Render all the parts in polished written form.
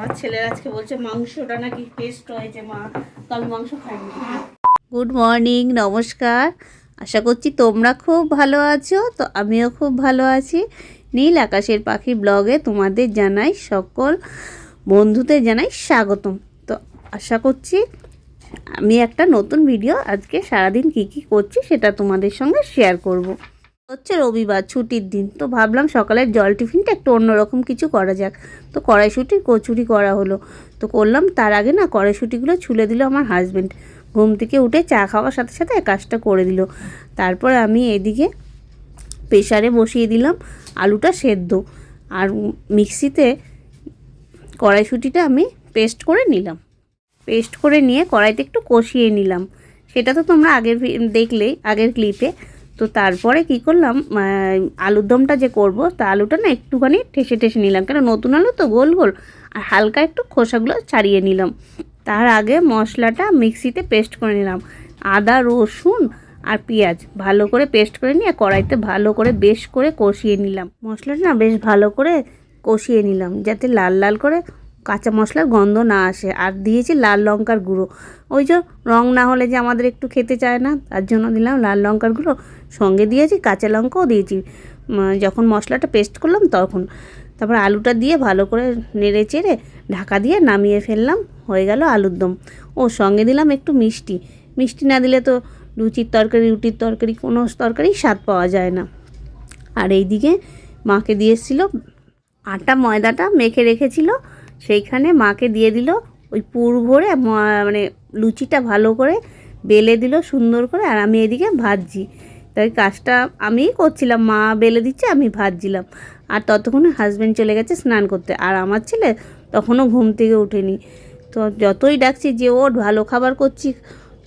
আর ছেলের আজকে বলছে মাংসটা নাকি টেস্ট হয়েছে মা, তো আমি মাংস খাইনি। গুড মর্নিং, নমস্কার। আশা করছি তোমরা খুব ভালো আছো। তো আমিও খুব ভালো আছি। নীল আকাশের পাখি ব্লগে তোমাদের জানাই, সকল বন্ধুদের জানাই স্বাগতম। তো আশা করছি আমি একটা নতুন ভিডিও আজকে সারাদিন কি করছি সেটা তোমাদের সঙ্গে শেয়ার করব। হচ্ছে রবিবার, ছুটির দিন, তো ভাবলাম সকালের জল টিফিনটা একটু অন্যরকম কিছু করা যাক। তো কড়াইশুঁটির কচুরি করা হলো। তো করলাম, তার আগে না কড়াইশুঁটিগুলো ছুলে দিল আমার হাজব্যান্ড। ঘুম থেকে উঠে চা খাওয়ার সাথে সাথে কাজটা করে দিল। তারপর আমি এদিকে প্রেসারে বসিয়ে দিলাম আলুটা সেদ্ধ, আর মিক্সিতে কড়াইশুঁটিটা আমি পেস্ট করে নিলাম। পেস্ট করে নিয়ে কড়াইতে একটু কষিয়ে নিলাম। সেটা তো তোমরা দেখলেই আগের ক্লিপে। তো তারপরে কি করলাম, আলুর দমটা যে করব, তা আলুটা না একটুখানি ঠেসে নিলাম, কেন নতুন আলু তো গোল গোল, আর হালকা একটু খোসাগুলো ছাড়িয়ে নিলাম। তার আগে মশলাটা মিক্সিতে পেস্ট করে নিলাম। আদা, রসুন আর পেঁয়াজ ভালো করে পেস্ট করে নিয়ে কড়াইতে ভালো করে বেশ করে কষিয়ে নিলাম। মশলাটা না বেশ ভালো করে কষিয়ে নিলাম, যাতে লাল লাল করে কাঁচা মশলার গন্ধ না আসে। আর দিয়েছি লাল লঙ্কার গুঁড়ো, ওই যে রং না হলে যে আমাদের একটু খেতে চায় না, তার জন্য দিলাম লাল লঙ্কার গুঁড়ো। সঙ্গে দিয়েছি কাঁচা লঙ্কাও দিয়েছি যখন মশলাটা পেস্ট করলাম তখন। তারপর আলুটা দিয়ে ভালো করে নেড়ে চেড়ে ঢাকা দিয়ে নামিয়ে ফেললাম। হয়ে গেল আলুর দম। ও সঙ্গে দিলাম একটু মিষ্টি। মিষ্টি না দিলে তো লুচির তরকারি, রুটির তরকারি, কোনো তরকারি স্বাদ পাওয়া যায় না। আর এইদিকে মাকে দিয়ে এসেছিলো আটা, ময়দাটা মেখে রেখেছিল, সেইখানে মাকে দিয়ে দিল ওই পুর ভরে, মানে লুচিটা ভালো করে বেলে দিল সুন্দর করে। আর আমি এদিকে ভাজছি, তাই কাজটা আমিই করছিলাম, মা বেলে দিচ্ছে, আমি ভাজছিলাম। আর ততক্ষণে হাজব্যান্ড চলে গেছে স্নান করতে, আর আমার ছেলে তখনও ঘুম থেকে ওঠেনি। তো যতই ডাকছি যে ওঠ, ভালো খাবার করছি,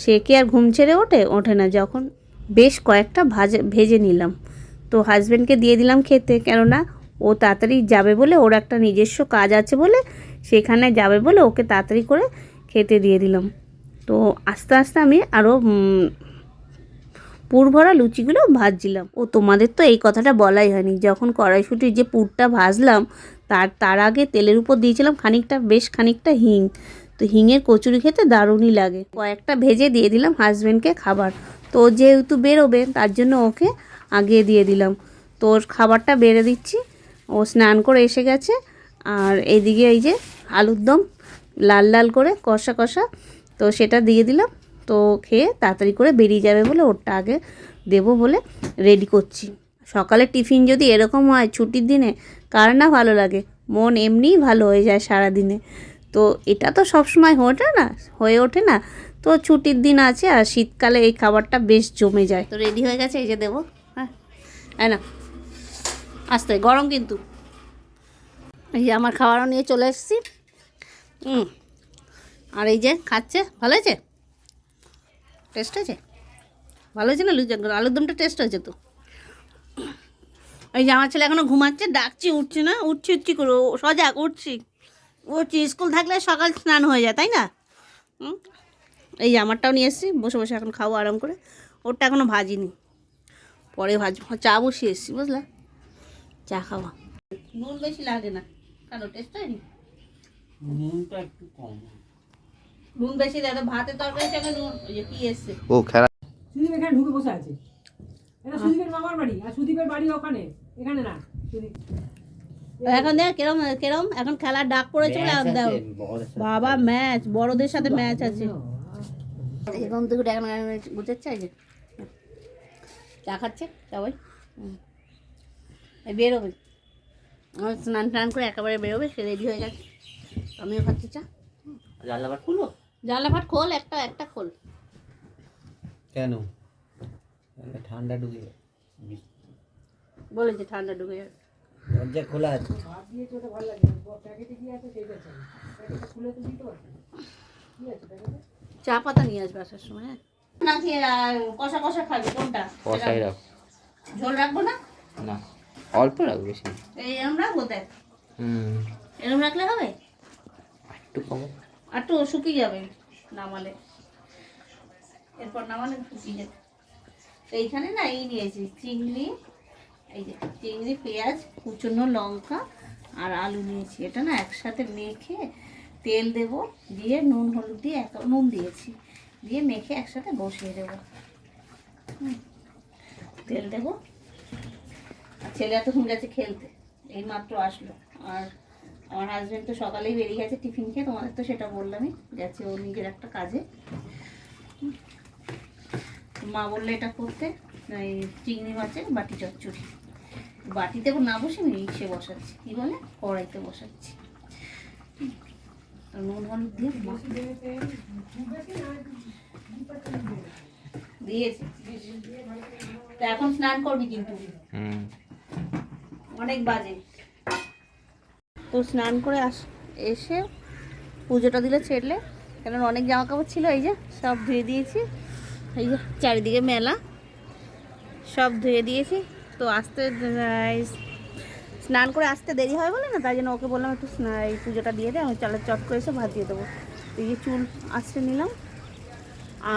সে কি আর ঘুম ছেড়ে ওঠে না। যখন বেশ কয়েকটা ভেজে নিলাম, তো হাজব্যান্ডকে দিয়ে দিলাম খেতে, কেননা ও তাড়াতাড়ি যাবে বলে, ওর একটা নিজস্ব কাজ আছে বলে সেখানে যাবে বলে ওকে তাড়াতাড়ি করে খেতে দিয়ে দিলাম। তো আস্তে আস্তে আমি আরও পুর ভরা লুচিগুলো ভাজছিলাম। ও তোমাদের তো এই কথাটা বলাই হয়নি, যখন কড়াইশুঁটির যে পুরটা ভাজলাম তার আগে তেলের উপর দিয়েছিলাম বেশ খানিকটা হিং। তো হিঙের কচুরি খেতে দারুণই লাগে। কয়েকটা ভেজে দিয়ে দিলাম হাজব্যান্ডকে খাবার। তো যেহেতু বেরোবে তার জন্য ওকে আগিয়ে দিয়ে দিলাম। তো ওর খাবারটা বেড়ে দিচ্ছি। ও স্নান করে এসে গেছে। আর এইদিকে এই যে আলুর দম লাল লাল করে কষা কষা, তো সেটা দিয়ে দিলাম। তো খেয়ে তাড়াতাড়ি করে বেরিয়ে যাবে বলে ওরটা আগে দেবো বলে রেডি করছি। সকালে টিফিন যদি এরকম হয় ছুটির দিনে, কার না ভালো লাগে, মন এমনিই ভালো হয়ে যায় সারাদিনে। তো এটা তো সবসময় হয়ে ওঠে না। তো ছুটির দিন আছে, আর শীতকালে এই খাবারটা বেশ জমে যায়। তো রেডি হয়ে গেছে, এই যে দেবো। হ্যাঁ না, আসতে গরম কিন্তু। এই যে আমার খাবারও নিয়ে চলে এসেছি। আর এই যে খাচ্ছে, ভালো হয়েছে, টেস্ট হয়েছে, ভালো হয়েছে না আলুর দমটা টেস্ট হয়েছে তো। এই যে আমার ছেলে এখনও ঘুমাচ্ছে, ডাকছি উঠছে না, উঠছি করে সজাগ উঠছি। স্কুল থাকলে সকাল স্নান হয়ে যায়, তাই না? এই যে আমারটাও নিয়ে এসেছি, বসে বসে এখন খাবো আরাম করে। ওরটা এখনও ভাজিনি, পরে ভাজবো। চা বসিয়ে এসেছি, বুঝলা, চা খাওয়া। নুন বেশি লাগে না, কেন টেস্ট হয়নি? নুনটা একটু কম, নুন বেশি দেয় তো ভাতের তরকারি থেকে নুন। ওই যে কি এসছে, ও খেলা সুদীপ এখানে ঢুকে বসে আছে। এটা সুদীপের মামার বাড়ি, আর সুদীপের বাড়ি ওখানে, এখানে না। এখন দেখ কেরম কেরম এখন খেলার ডাক পড়েছে বলে আর দাও বাবা, ম্যাচ বড়দের সাথে ম্যাচ আছে। এখন তো এখন বুঝতে চাই যে চা খাচ্ছে সবাই, বেরোবে। আমার স্নান টান করে একেবারে বেরোবে, সে রেডি হয়ে গেছে, আমিও খাচ্ছি চা। জানলা ভাত খুলো, জানলা ভাট খোল, একটা খোল। কেন ঠান্ডা ঢুকে বলেছে ঠান্ডা ঢুকে যাবে, দরজা খোলা আছে। ভাত দিয়েছে, ওটা ভালো লাগে। প্যাকেটে কি আছে সেইটা চাই, প্যাকেটটা খুলে তো দিতে পারছি। কি আছে প্যাকেটে? চা পাতা নিয়ে আসবে আসার সময়। হ্যাঁ না খেয়ে কষা কষা খাবি কোনটা? কষাই রাখ, ঝোল রাখবো না, না অল্প রাখ, বেশি। এই এরম রাখবো, দেখ এরম রাখলে হবে, একটু কম, আর একটু শুকিয়ে যাবে নামালে, এরপর নামালে শুকিয়ে যাবে। তো এইখানে না এই নিয়েছি চিংড়ি, এই যে চিংড়ি, পেঁয়াজ, কুচনো লঙ্কা আর আলু নিয়েছি। এটা না একসাথে মেখে তেল দেব, দিয়ে নুন হলুদ দিয়ে নুন দিয়েছি, দিয়ে মেখে একসাথে বসিয়ে দেবো। তেল দেবো। আর ছেলে এতক্ষণ গেছে খেলতে, এই মাত্র আসলো। আর আমার হাজব্যান্ড তো সকালেই বেরিয়ে গেছে টিফিন খেয়ে, তোমাদের তো সেটা বললামই, গেছে ওর নিজের একটা কাজে। মা বললে এটা করতে, এই চিংড়ি মাছের বাটি চচ্চড়ি। বাটিতে না বসে আমি ইসে বসাচ্ছি, কী বলে, কড়াইতে বসাচ্ছি। নুন হলুদ দিয়ে দিয়েছি। তো এখন স্নান করবি কিন্তু, অনেক বাজে। তো স্নান করে এসে পুজোটা দিলে ছেড়লে, কেন অনেক জামা কাপড় ছিল, এই যে সব ধুয়ে দিয়েছি। এই যে চারিদিকে মেলা, সব ধুয়ে দিয়েছি। তো আসতে স্নান করে আসতে দেরি হয় বলে না, তাই জন্য ওকে বললাম একটু এই পুজোটা দিয়ে দে, আমি চালে চট করে এসে ভাত দিয়ে দেবো। এই যে চুল আঁচড়ে নিলাম।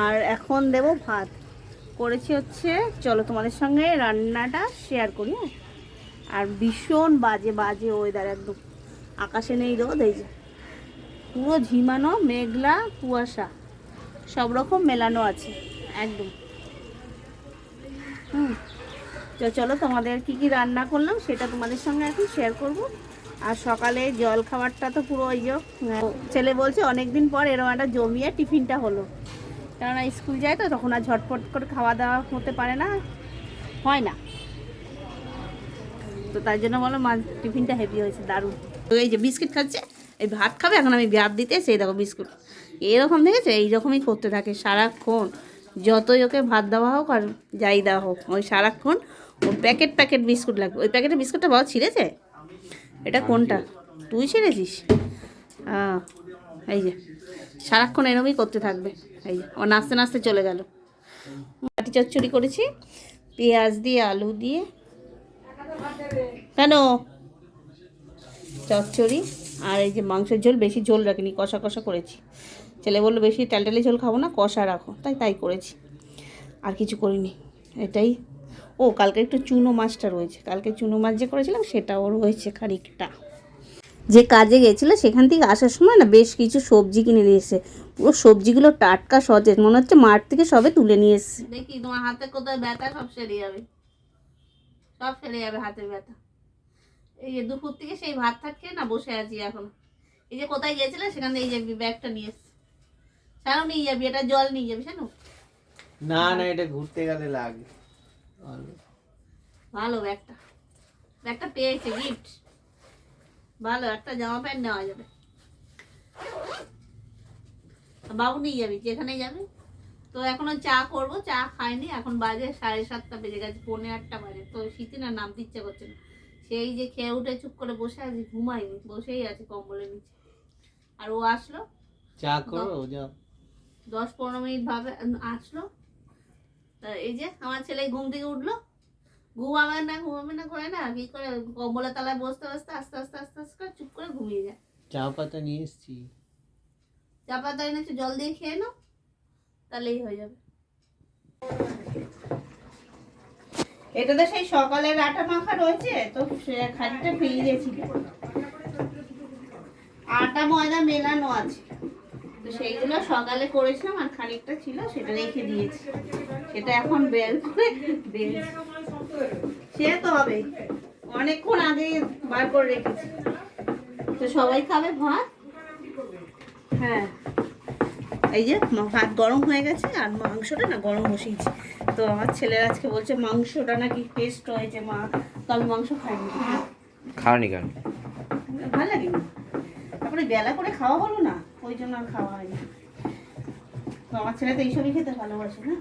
আর এখন দেব ভাত করেছি হচ্ছে, চলো তোমাদের সঙ্গে রান্নাটা শেয়ার করি। আর ভীষণ বাজে বাজে ওয়েদার, একদম আকাশে নেই রোদ, এই যে পুরো ঝিমানো মেঘলা কুয়াশা সব রকম মেলানো আছে একদম। তো চলো তোমাদের কি কি রান্না করলাম সেটা তোমাদের সঙ্গে এখন শেয়ার করব। আর সকালে জল খাবারটা তো পুরো ওই যে ছেলে বলছে অনেক দিন পর এরকম একটা জমিয়ে টিফিনটা হলো, কেননা স্কুল যায় তো তখন আর ঝটপট করে খাওয়া দাওয়া হতে পারে না, হয় না। তো তার জন্য বলো মা টিফিনটা হেভি হয়েছে, দারুণ। তো এই যে বিস্কিট খাচ্ছে, এই ভাত খাবে, এখন আমি ভাত দিতে সেই দেখো বিস্কুট এরকম দেখেছে, এইরকমই করতে থাকে সারাক্ষণ। যতই ওকে ভাত দেওয়া হোক আর যাই দেওয়া হোক, ওই সারাক্ষণ ও প্যাকেট বিস্কুট লাগবে। ওই প্যাকেটের বিস্কুটটা বাবা ছিঁড়েছে, এটা কোনটা তুই ছিঁড়েছিস? হ্যাঁ, এই যে সারাক্ষণ এরকমই করতে থাকবে। এই যে ও নাচতে নাচতে চলে গেল। বাটি চচ্চড়ি করেছি পেঁয়াজ দিয়ে আলু দিয়ে। কেন চচ্চড়ি আর এই যে মাংসের ঝোল, বেশি ঝোল রাখিনি, কষা কষা করেছি। ছেলে বললো বেশি টালটালি ঝোল খাবো না, কষা রাখো, তাই করেছি, আর কিছু করিনি। এটাই। ও কালকে একটু চুনো মাছটা রয়েছে, কালকে চুনো মাছ যে করেছিলাম সেটাও রয়েছে খানিকটা। যে কাজে গেছিলো সেখান থেকে আসার সময় না বেশ কিছু সবজি কিনে নিয়ে এসেছে, পুরো সবজিগুলো টাটকা সতেজ, মনে হচ্ছে মাঠ থেকে সবে তুলে নিয়ে এসছে। দেখি তোমার হাতে কোথায় ব্যথা, সব সেরে যাবে, সব সেরে যাবে হাতের ব্যথা। এই যে দুপুর থেকে সেই ভাত খেয়ে না বসে আছি এখন। এই যে কোথায় গেছিলে সেখান থেকে এই যে ব্যাগটা নিয়ে এসছি। শানু নিয়ে যাবি, এটা জল নিয়ে যাবি শানু। না না, এটা ঘুরতে গেলে লাগে। ভালো ব্যাগটা পেয়েছে গিফট, ভালো একটা জামা প্যান্ট নেওয়া যাবে। বাবু নিয়ে যাবি যেখানে যাবি। তো এখনো চা করবো, চা খাইনি, এখন বাজে 7:30 বেজে গেছে, 7:45 বাজে। তো শীতে না নামতে ইচ্ছে করছে না, সেই যে খেয়ে উঠে চুপ করে বসে আছি, ঘুমাইনি, বসেই আছি কম্বলের নিচে। আর ও আসলো, চা করো, যাও 10-15 মিনিট ভাবে আসলো। তা এই যে আমার ছেলে ঘুম থেকে উঠলো, ঘুমাবে না করে না কি করে কম্বলের তলায় বসতে বসতে আস্তে আস্তে আস্তে আস্তে করে চুপ করে ঘুমিয়ে যায়। চা পাতা নিয়ে এসছি, চা পাতা এনেছে, জল দিয়ে খেয়ে নাও, তাহলেই হয়ে যাবে। এটাতে সেই সকালের আটা মাখা রয়েছে, তো খানিকটা ফ্রিজে ছিল, আটা ময়দা মেলানো আছে, তো সেইগুলো সকালে করেছিলাম আর খানিকটা ছিল সেটা রেখে দিয়েছি, সেটা এখন বের করে সে তো হবে অনেকক্ষণ আগে বার করে রেখেছি। তো সবাই খাবে ভাত। হ্যাঁ, এই যে ভাত গরম হয়ে গেছে আর মাংসটা না গরম বসিয়েছি। তো আমার ছেলের আজকে বলছে মাংসটা নাকি টেস্ট হয়েছে মা, তো আমি মাংস খাইনি। খাওয়ানি কেন? ভালো লাগে না, তারপরে বেলা করে খাওয়া হলো না, ওই জন্য আর খাওয়া হয়নি। তো আমার ছেলে তো এইসবই খেতে ভালোবাসে না,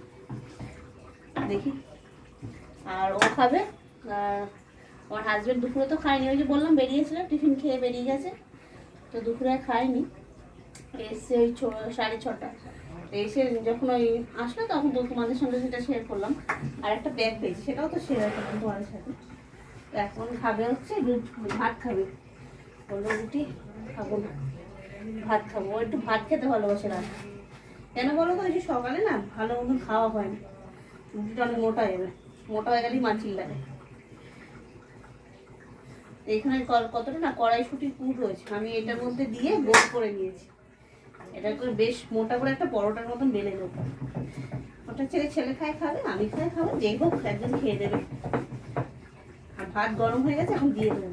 দেখি। আর ও খাবে। আর আমার হাজব্যান্ড দুপুরে তো খায়নি, ওই যে বললাম বেরিয়েছিল টিফিন খেয়ে বেরিয়ে গেছে, তো দুপুরে খায়নি। এসে ওই 6:30, এসে যখন ওই আসলো তখন তো তোমাদের সঙ্গে সেটা শেয়ার করলাম। আর একটা ব্যাগ পেয়েছি, সেটাও তো শেয়ার করলাম তোমাদের সাথে। এখন খাবে হচ্ছে ভাত খাবে, বললো রুটি খাবো না, ভাত খাবো। ও একটু ভাত খেতে ভালোবাসে না, কেন বলো তো, ওই যে সকালে না ভালো মতন খাওয়া হয় না, রুটিটা অনেক মোটা হয়ে যাবে, মোটা হয়ে গেলেই মাছির লাগে। এখানে কতটা না কড়াইশুটির পুর রয়েছে, আমি এটার মধ্যে দিয়ে গোল করে নিয়েছি। এটা করে বেশ মোটা করে একটা পরোটার মতন বেলে নেবো। ওটা ছেলে খায় খাবে, আমি খাই খাবো, যে হোক একজন খেয়ে দেবে। আর ভাত গরম হয়ে গেছে, এখন দিয়ে দেবো।